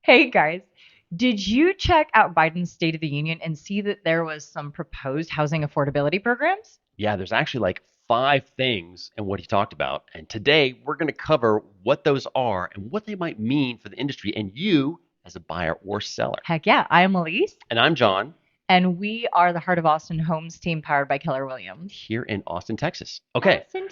Hey guys, did you check out Biden's State of the Union and see that there was some proposed housing affordability programs? Yeah, there's actually like 5 things in what he talked about. And today we're going to cover what those are and what they might mean for the industry and you as a buyer or seller. Heck yeah, I am Elise, And I'm John and we are the Heart of Austin Homes team powered by Keller Williams. here in Austin, Texas. Okay, Austin,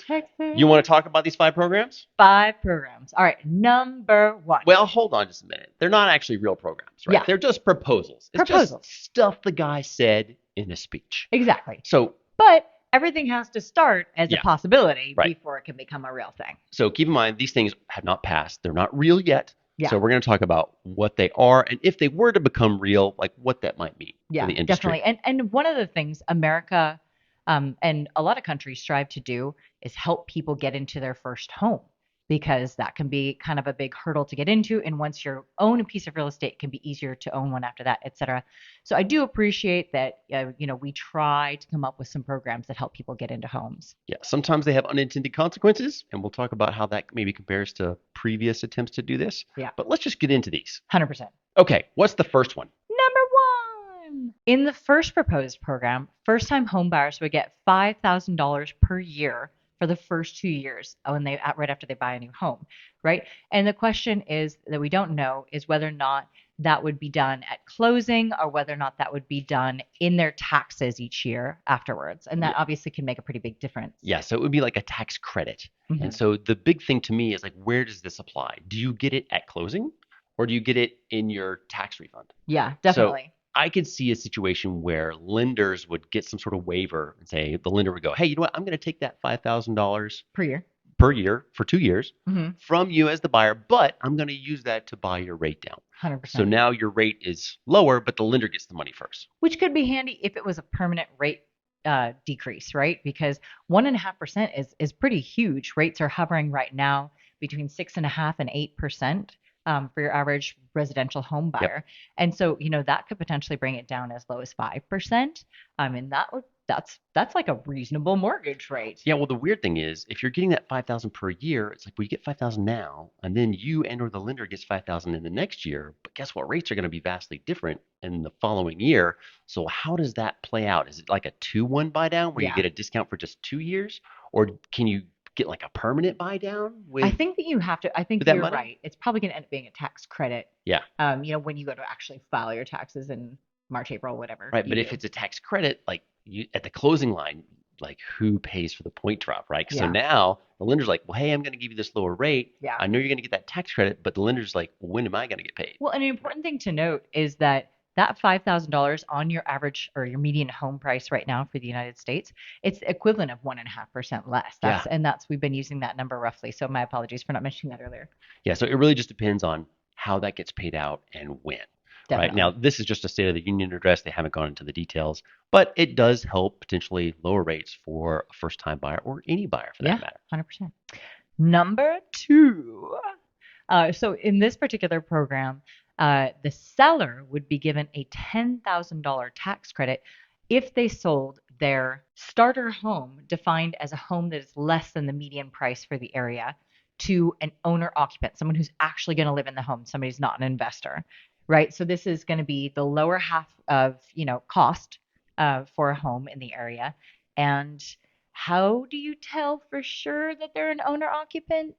you want Texas. to talk about these 5 programs? 5 programs. All right, number one. Well, hold on just a minute. They're not actually real programs, right? Yeah, They're just proposals. It's just proposals. stuff the guy said in a speech. Exactly. So, But everything has to start as a yeah, possibility right. before it can become a real thing. So keep in mind, these things have not passed. They're not real yet. Yeah. So we're going to talk about what they are and if they were to become real, like what that might mean for the industry. Definitely. And one of the things America and a lot of countries strive to do is help people get into their first home because that can be kind of a big hurdle to get into. And once you own a piece of real estate, it can be easier to own one after that, et cetera. So I do appreciate that, we try to come up with some programs that help people get into homes. Yeah, sometimes they have unintended consequences, and we'll talk about how that maybe compares to previous attempts to do this. Yeah. But let's just get into these. 100%. Okay, what's the first one? Number one. In the first proposed program, first time home buyers would get $5,000 per year for the first 2 years when right after they buy a new home, right? And the question is that we don't know is whether or not that would be done at closing or whether or not that would be done in their taxes each year afterwards. And that obviously can make a pretty big difference. Yeah, so it would be like a tax credit. Mhm. And so the big thing to me is like, where does this apply? Do you get it at closing or do you get it in your tax refund? Yeah, definitely. So I could see a situation where lenders would get some sort of waiver and say the lender would go, hey, you know what? I'm going to take that $5,000 Per year. per year for 2 years hmm from you as the buyer, but I'm going to use that to buy your rate down. 100%. So now your rate is lower, but the lender gets the money first. Which could be handy if it was a permanent rate decrease, right? Because 1.5% is pretty huge. Rates are hovering right now between 6.5% and 8%. For your average residential home buyer. Yep. And so, that could potentially bring it down as low as 5%. I mean, that's like a reasonable mortgage rate. Yeah, well, the weird thing is, if you're getting that 5,000 per year, it's like, well, you get 5,000 now, and then you and or the lender gets 5,000 in the next year. But guess what? Rates are going to be vastly different in the following year. So how does that play out? Is it like a 2-1 buy down where you get a discount for just 2 years, or can you get like a permanent buy down with? I think that you have to. I think that you're money? right. It's probably going to end up being a tax credit. Yeah. When you go to actually file your taxes in March, April, whatever. Right, but if it's a tax credit, like you at the closing line, like who pays for the point drop, right? So Yeah. now the lender's like, well, hey, I'm going to give you this lower rate. Yeah. I know you're going to get that tax credit, but the lender's like, well, when am I going to get paid? Well, and an important thing to note is that $5,000 on your average or your median home price right now for the United States, it's the equivalent of 1.5% less. We've been using that number roughly. So my apologies for not mentioning that earlier. Yeah, so it really just depends on how that gets paid out and when. Definitely. Right now, this is just a State of the Union address. They haven't gone into the details, but it does help potentially lower rates for a first-time buyer or any buyer for that matter. 100%. Number two. So in this particular program, the seller would be given a $10,000 tax credit if they sold their starter home, defined as a home that is less than the median price for the area, to an owner occupant, someone who's actually going to live in the home, somebody who's not an investor, right? So this is going to be the lower half of, cost for a home in the area. And how do you tell for sure that they're an owner occupant?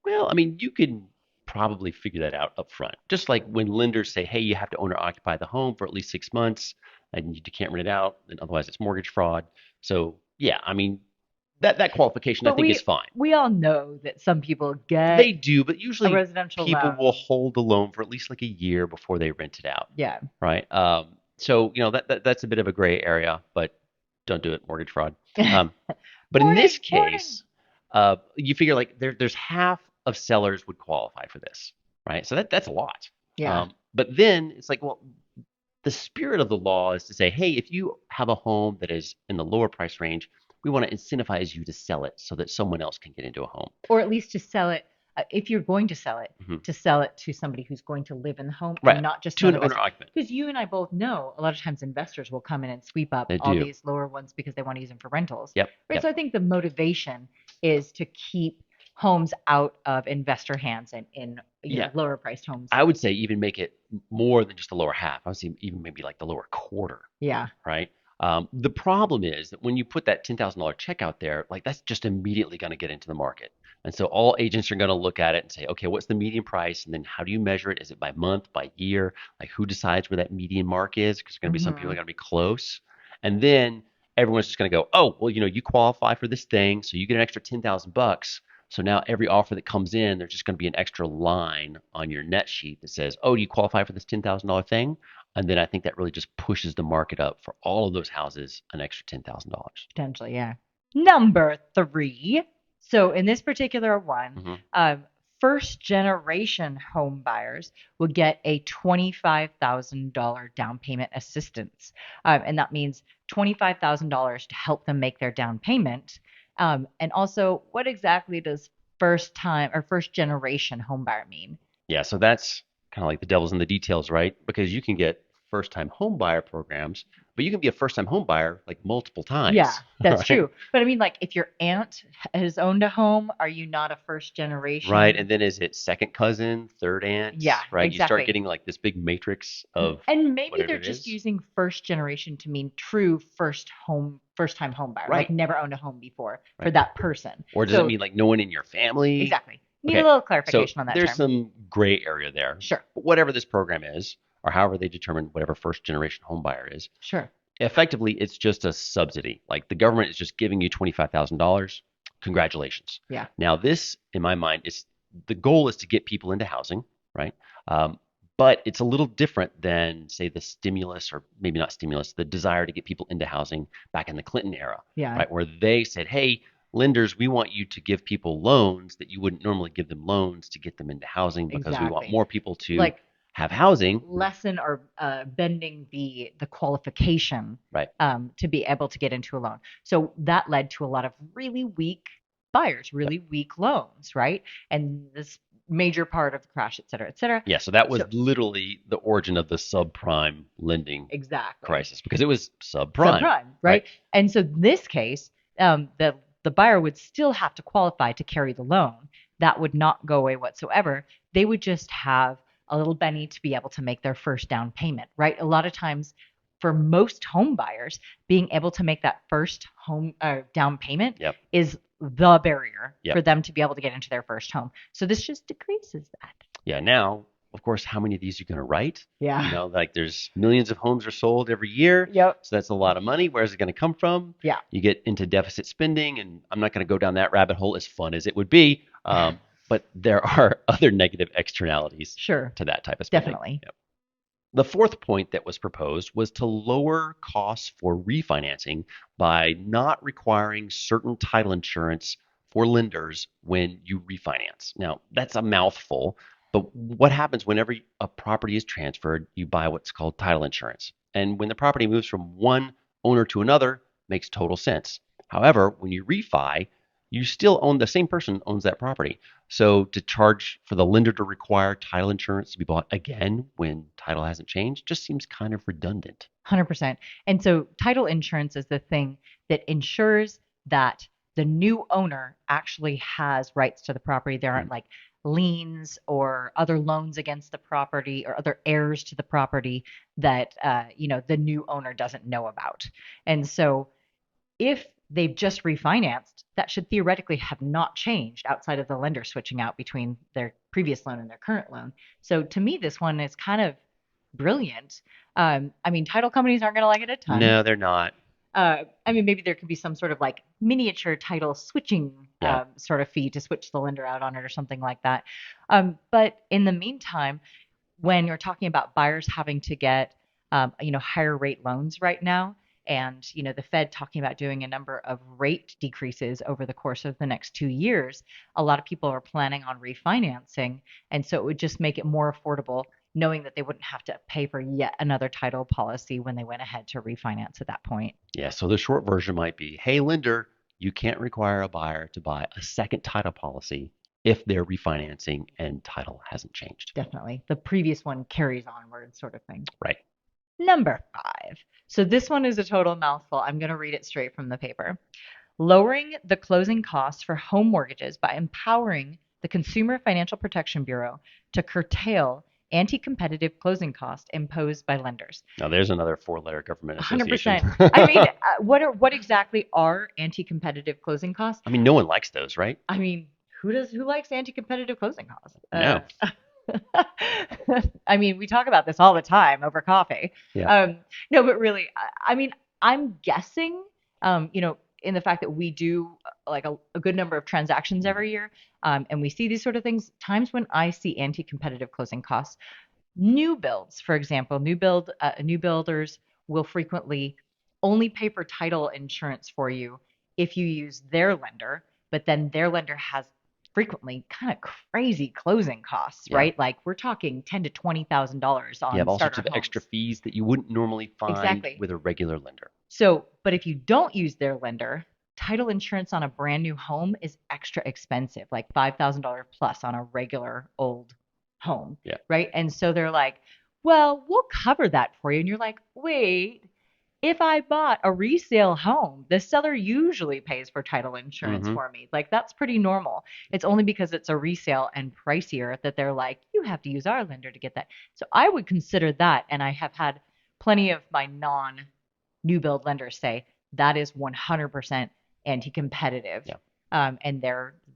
Well, I mean, you can probably figure that out up front. Just like when lenders say, hey, you have to owner occupy the home for at least 6 months and you can't rent it out, and otherwise it's mortgage fraud. So yeah, I mean, that qualification I think is fine. We all know that some people get They do, but usually a residential people loan. will hold the loan for at least like a year before they rent it out. Yeah. Right. So that's a bit of a gray area, but don't do it, mortgage fraud. But in this case, you figure like there's half of sellers would qualify for this, right? So that's a lot. Yeah. But then it's like, well, the spirit of the law is to say, hey, if you have a home that is in the lower price range, we want to incentivize you to sell it so that someone else can get into a home. Or at least to sell it, if you're going to sell it, to sell it to somebody who's going to live in the home, and not just to an owner occupant. Because you and I both know a lot of times investors will come in and sweep up all these lower ones because they want to use them for rentals. Yep. Right. So I think the motivation is to keep homes out of investor hands and in Yeah, lower priced homes. I would say even make it more than just the lower half. I would say even maybe like the lower quarter, Yeah, right? The problem is that when you put that $10,000 check out there, like that's just immediately going to get into the market. And so all agents are going to look at it and say, okay, what's the median price? And then how do you measure it? Is it by month, by year? Like who decides where that median mark is? Because there's going to be some people hmm that are going to be close. And then everyone's just going to go, oh, well, you qualify for this thing, so you get an extra 10,000 bucks. So now every offer that comes in, there's just going to be an extra line on your net sheet that says, oh, do you qualify for this $10,000 thing? And then I think that really just pushes the market up for all of those houses an extra $10,000. potentially, yeah. Number three. So in this particular one, Mm-hmm. first generation home buyers will get a $25,000 down payment assistance. And that means $25,000 to help them make their down payment. And also, what exactly does first time or first generation home buyer mean? Yeah, so that's kind of like the devil's in the details, right? Because you can get first time home buyer programs, but you can be a first time home buyer like multiple Yeah, times, that's right? true. But I mean, like, if your aunt has owned a home, are you not a first Right. generation? And then is it second cousin, third aunt, Yeah, right? You start exactly. getting like this big matrix of And maybe whatever they're it just is. using first generation to mean true first time home buyer, like Right. never owned a home before for Right. that person. Or does it So mean like no one in your family? exactly. Need a Okay. little So clarification on that there's term. some gray area there. Sure. But whatever this program is, or however they determine whatever first generation home buyer is, Sure. effectively it's just a subsidy. Like the government is just giving you $25,000. Congratulations. Yeah. Now this, in my mind, is the goal is to get people into housing, right? Um, but it's a little different than, say, the stimulus, or maybe not stimulus, the desire to get people into housing back in the Clinton era, Yeah, right? Where they said, hey, lenders, we want you to give people loans that you wouldn't normally give them loans to get them into housing because we want exactly. more people to Like have housing. lessen or bending the qualification Right. to be able to get into a loan. So that led to a lot of really weak buyers, Yep. really weak loans, right? And this major part of the crash, et cetera, et cetera. Yeah, so that was So literally the origin of the subprime lending exactly. crisis because it was subprime, Subprime, right? right? And so in this case, the buyer would still have to qualify to carry the loan. That would not go away whatsoever. They would just have a little Benny to be able to make their first down payment, right? A lot of times, for most home buyers, being able to make that first home down payment Yep. is the barrier for Yep. them to be able to get into their first home. So this just decreases that. Yeah, now, of course, how many of these are you going to write? Yeah. Like there's millions of homes are sold every year. Yep. So that's a lot of money. Where's it going to come from? Yeah. You get into deficit spending, and I'm not going to go down that rabbit hole as fun as it would be. But there are other negative externalities Sure. to that type of spending. Definitely. Yep. The fourth point that was proposed was to lower costs for refinancing by not requiring certain title insurance for lenders when you refinance. Now, that's a mouthful, but what happens whenever a property is transferred, you buy what's called title insurance. And when the property moves from one owner to another, makes total sense. However, when you refi, you still own the same person owns that property. So to charge for the lender to require title insurance to be bought again when title hasn't changed just seems kind of redundant. 100%. And so title insurance is the thing that ensures that the new owner actually has rights to the property. There aren't Mm. like liens or other loans against the property or other heirs to the property that the new owner doesn't know about. And so if they've just refinanced, that should theoretically have not changed outside of the lender switching out between their previous loan and their current loan. So to me, this one is kind of brilliant. I mean, title companies aren't going to like it a ton. No, they're not. I mean, maybe there could be some sort of like miniature title switching Yeah. sort of fee to switch the lender out on it or something like that. But in the meantime, when you're talking about buyers having to get higher rate loans right now, and the Fed talking about doing a number of rate decreases over the course of the next 2 years, a lot of people are planning on refinancing, and so it would just make it more affordable, knowing that they wouldn't have to pay for yet another title policy when they went ahead to refinance at that point. Yeah. So the short version might be, hey, lender, you can't require a buyer to buy a second title policy if they're refinancing and title hasn't changed. Definitely, the previous one carries onward, sort of thing. Right. Number 5. So this one is a total mouthful. I'm going to read it straight from the paper. lowering the closing costs for home mortgages by empowering the Consumer Financial Protection Bureau to curtail anti-competitive closing costs imposed by lenders. Now, there's another four-letter government association. 100%. I mean, what exactly are anti-competitive closing costs? I mean, no one likes those, right? I mean, who likes anti-competitive closing costs? No. I mean, we talk about this all the time over coffee. Yeah. No, but really, I mean, I'm guessing, in the fact that we do like a good number of transactions every year, and we see these sort of things. Times when I see anti-competitive closing costs, new builds, for example, new builders will frequently only pay for title insurance for you if you use their lender, but then their lender has frequently kind of crazy closing costs, Yeah. right? Like we're talking $10,000 to $20,000 You have on all sorts starter of extra homes. fees that you wouldn't normally find Exactly. with a regular lender. So, but if you don't use their lender, title insurance on a brand new home is extra expensive, like $5,000 plus on a regular old home, Yeah. right? And so they're like, well, we'll cover that for you. And you're like, wait, if I bought a resale home, the seller usually pays for title insurance Mm-hmm. for me. Like that's pretty normal. It's only because it's a resale and pricier that they're like, you have to use our lender to get that. So I would consider that. And I have had plenty of my non new build lenders say that is 100% anti-competitive. Yeah. And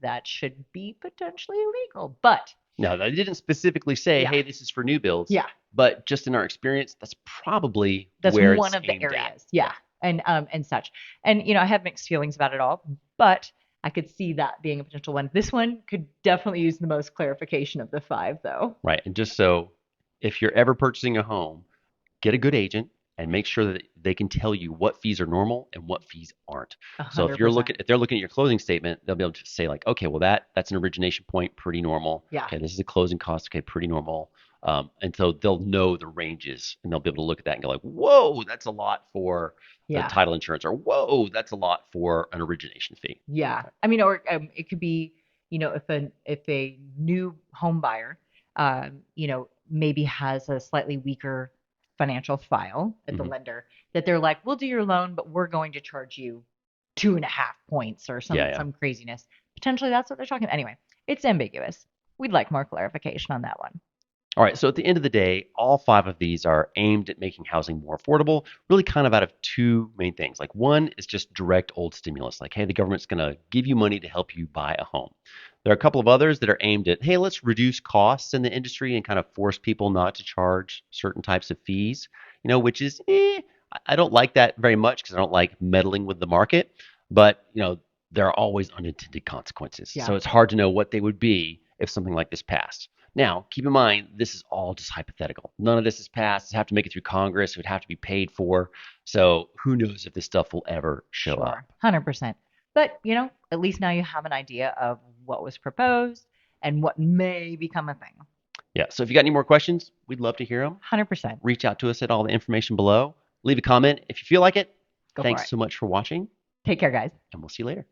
that should be potentially illegal. But No, they didn't specifically say, yeah, hey, this is for new builds. yeah, But just in our experience, that's probably that's where one it's of the aimed at. areas. Yeah. And such. And I have mixed feelings about it all, but I could see that being a potential one. This one could definitely use the most clarification of the five, though. Right. And just so if you're ever purchasing a home, get a good agent and make sure that they can tell you what fees are normal and what fees aren't. So if 100%. they're looking at your closing statement, they'll be able to say like, okay, well that's an origination point, pretty normal. Yeah. Okay, this is a closing cost, okay, pretty normal. And so they'll know the ranges and they'll be able to look at that and go like, whoa, that's a lot for the Yeah. title insurance, or whoa, that's a lot for an origination fee. Yeah. I mean, or it could be, if a new home buyer, maybe has a slightly weaker financial file at the Mm-hmm. lender, that they're like, we'll do your loan, but we're going to charge you 2.5 points or Yeah, yeah. some craziness. Potentially that's what they're talking about. Anyway, it's ambiguous. We'd like more clarification on that one. All right, so at the end of the day, all five of these are aimed at making housing more affordable, really kind of out of two main things. Like one is just direct old stimulus, like, hey, the government's going to give you money to help you buy a home. There are a couple of others that are aimed at, hey, let's reduce costs in the industry and kind of force people not to charge certain types of fees, which is, I don't like that very much because I don't like meddling with the market. But, there are always unintended consequences. Yeah. So it's hard to know what they would be if something like this passed. Now, keep in mind, this is all just hypothetical. None of this is passed. It have to make it through Congress. It would have to be paid for. So who knows if this stuff will ever show up. Sure. 100%. But, at least now you have an idea of what was proposed and what may become a thing. Yeah. So if you got any more questions, we'd love to hear them. 100%. Reach out to us at all the information below. Leave a comment if you feel like it. Go for Thanks it. so much for watching, Take care, guys. and we'll see you later.